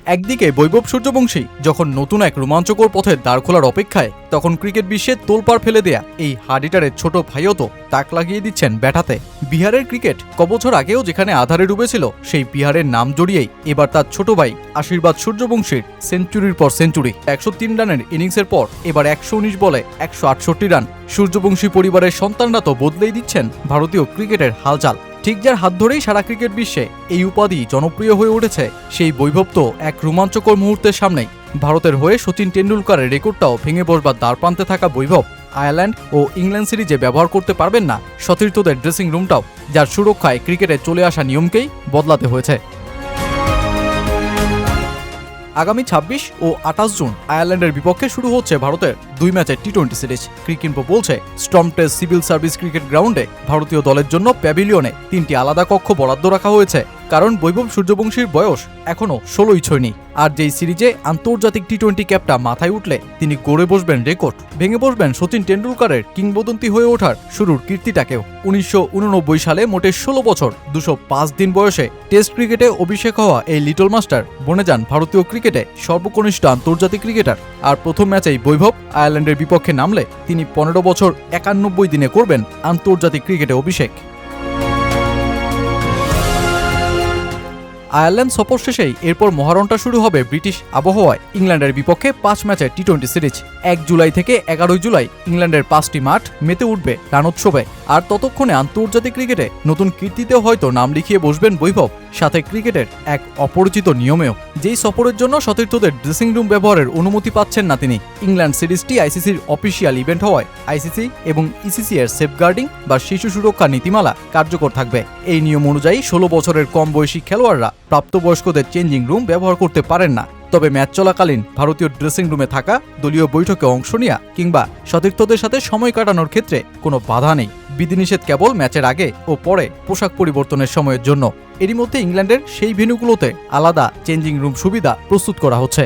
একদিকে বৈভব সূর্যবংশী যখন নতুন এক রোমাঞ্চকর পথে দাঁড় খোলার অপেক্ষায়, তখন ক্রিকেট বিশ্বে তোলপাড় ফেলে দেয়া এই হার্ডিটারের ছোট ভাইও তো তাক লাগিয়ে দিচ্ছেন ব্যাটাতে। বিহারের ক্রিকেট কবছর আগেও যেখানে আধারে ডুবেছিল, সেই বিহারের নাম জড়িয়েই এবার তার ছোট ভাই আশীর্বাদ সূর্যবংশীর সেঞ্চুরির পর সেঞ্চুরি। 103 রানের ইনিংসের পর এবার 119 বলে 168 রান। সূর্যবংশী পরিবারের সন্তানরা তো বদলেই দিচ্ছেন ভারতীয় ক্রিকেটের হালচাল। ঠিক যার হাত ধরেই সারা ক্রিকেট বিশ্বে এই উপাধি জনপ্রিয় হয়ে উঠেছে, সেই বৈভব তো এক রোমাঞ্চকর মুহূর্তের সামনেই। ভারতের হয়ে সচিন টেন্ডুলকারের রেকর্ডটাও ভেঙে বসবার দ্বারপ্রান্তে থাকা বৈভব আয়ারল্যান্ড ও ইংল্যান্ড সিরিজে ব্যবহার করতে পারবেন না সতীর্থদের ড্রেসিং রুমটাও, যার সুরক্ষায় ক্রিকেটে চলে আসা নিয়মকেই বদলাতে হয়েছে। আগামী 26 ও 28 জুন আয়ারল্যান্ডের বিপক্ষে শুরু হচ্ছে ভারতের 2 ম্যাচের টি-20 সিরিজ। ক্রিকইনফো বলছে, Stormont civil service cricket গ্রাউন্ডে ভারতীয় দলের জন্য প্যাভিলিয়নে 3টি আলাদা কক্ষ বরাদ্দ রাখা হয়েছে, কারণ বৈভব সূর্যবংশীর বয়স এখনও 16ই ছয়নি। আর যেই সিরিজে আন্তর্জাতিক টি-20 ক্যাপটা মাথায় উঠলে তিনি গড়ে বসবেন রেকর্ড, ভেঙে বসবেন সচিন টেন্ডুলকারের কিংবদন্তি হয়ে ওঠার শুরুর কীর্তিটাকেও। 1989 সালে মোটে 16 বছর 205 দিন বয়সে টেস্ট ক্রিকেটে অভিষেক হওয়া এই লিটল মাস্টার বনে যান ভারতীয় ক্রিকেটে সর্বকনিষ্ঠ আন্তর্জাতিক ক্রিকেটার। আর প্রথম ম্যাচেই বৈভব আয়ারল্যান্ডের বিপক্ষে নামলে তিনি 15 বছর 91 দিনে করবেন আন্তর্জাতিক ক্রিকেটে অভিষেক। আয়ারল্যান্ড সফর শেষেই এরপর মহারণটা শুরু হবে ব্রিটিশ আবহাওয়ায় ইংল্যান্ডের বিপক্ষে 5 ম্যাচের টি-20 সিরিজ। 1 জুলাই থেকে 11 জুলাই ইংল্যান্ডের 5টি মাঠ মেতে উঠবে রানোৎসবে। আর ততক্ষণে আন্তর্জাতিক ক্রিকেটে নতুন কীর্তিতেও হয়তো নাম লিখিয়ে বসবেন বৈভব, সাথে ক্রিকেটের এক অপরিচিত নিয়মেও। যেই সফরের জন্য সতীর্থদের ড্রেসিং রুম ব্যবহারের অনুমতি পাচ্ছেন না তিনি। ইংল্যান্ড সিরিজটি আইসিসির অফিসিয়াল ইভেন্ট হওয়ায় আইসিসি এবং ইসিসি এর সেফগার্ডিং বা শিশু সুরক্ষা নীতিমালা কার্যকর থাকবে। এই নিয়ম অনুযায়ী 16 বছরের কম বয়সী খেলোয়াড়রা প্রাপ্তবয়স্কদের চেঞ্জিং রুম ব্যবহার করতে পারেন না। তবে ম্যাচ চলাকালীন ভারতীয় ড্রেসিং রুমে থাকা, দলীয় বৈঠকে অংশ নেওয়া কিংবা সতীর্থদের সাথে সময় কাটানোর ক্ষেত্রে কোনো বাধা নেই। বিধিনিষেধ কেবল ম্যাচের আগে ও পরে পোশাক পরিবর্তনের সময়ের জন্য। এরই মধ্যে ইংল্যান্ডের সেই ভেন্যুগুলোতে আলাদা চেঞ্জিং রুম সুবিধা প্রস্তুত করা হচ্ছে।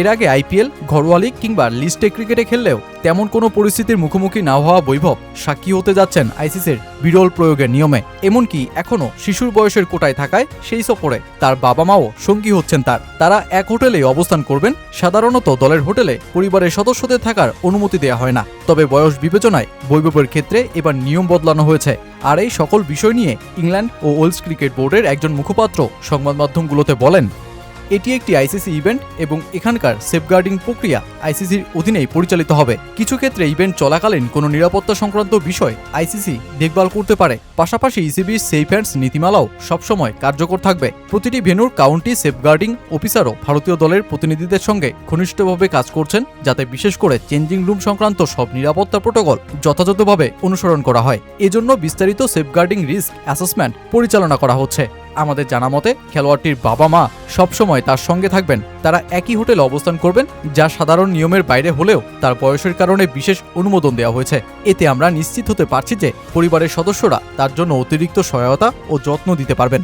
এর আগে আইপিএল, ঘরোয়া লীগ কিংবা লিস্টে ক্রিকেটে খেললেও তেমন কোনো পরিস্থিতির মুখোমুখি না হওয়া বৈভব সাক্ষী হতে যাচ্ছেন আইসিসির বিরল প্রয়োগের নিয়মে। এমনকি এখনও শিশুর বয়সের কোটায় থাকায় সেই সফরে তার বাবা মাও সঙ্গী হচ্ছেন তারা এক হোটেলেই অবস্থান করবেন। সাধারণত দলের হোটেলে পরিবারের সদস্যদের থাকার অনুমতি দেওয়া হয় না, তবে বয়স বিবেচনায় বৈভবের ক্ষেত্রে এবার নিয়ম বদলানো হয়েছে। আর এই সকল বিষয় নিয়ে ইংল্যান্ড ও ওয়েলস ক্রিকেট বোর্ডের একজন মুখপাত্র সংবাদ মাধ্যমগুলোতে বলেন, এটি একটি আইসিসি ইভেন্ট এবং এখানকার সেফগার্ডিং প্রক্রিয়া আইসিসির অধীনেই পরিচালিত হবে। কিছু ক্ষেত্রে ইভেন্ট চলাকালীন কোনো নিরাপত্তা সংক্রান্ত বিষয় আইসিসি দেখভাল করতে পারে। পাশাপাশি ইসিবির সেফ হ্যান্ডস নীতিমালাও সবসময় কার্যকর থাকবে। প্রতিটি ভেন্যুর কাউন্টি সেফগার্ডিং অফিসারও ভারতীয় দলের প্রতিনিধিদের সঙ্গে ঘনিষ্ঠভাবে কাজ করছেন, যাতে বিশেষ করে চেঞ্জিং রুম সংক্রান্ত সব নিরাপত্তা প্রোটোকল যথাযথভাবে অনুসরণ করা হয়। এজন্য বিস্তারিত সেফগার্ডিং রিস্ক অ্যাসেসমেন্ট পরিচালনা করা হচ্ছে। আমাদের জানা মতে খেলোয়াড়টির বাবা মা সবসময় তার সঙ্গে থাকবেন। তারা একই হোটেলে অবস্থান করবেন, যা সাধারণ নিয়মের বাইরে হলেও তার বয়সের কারণে বিশেষ অনুমোদন দেওয়া হয়েছে। এতে আমরা নিশ্চিত হতে পারছি যে পরিবারের সদস্যরা তার জন্য অতিরিক্ত সহায়তা ও যত্ন দিতে পারবেন।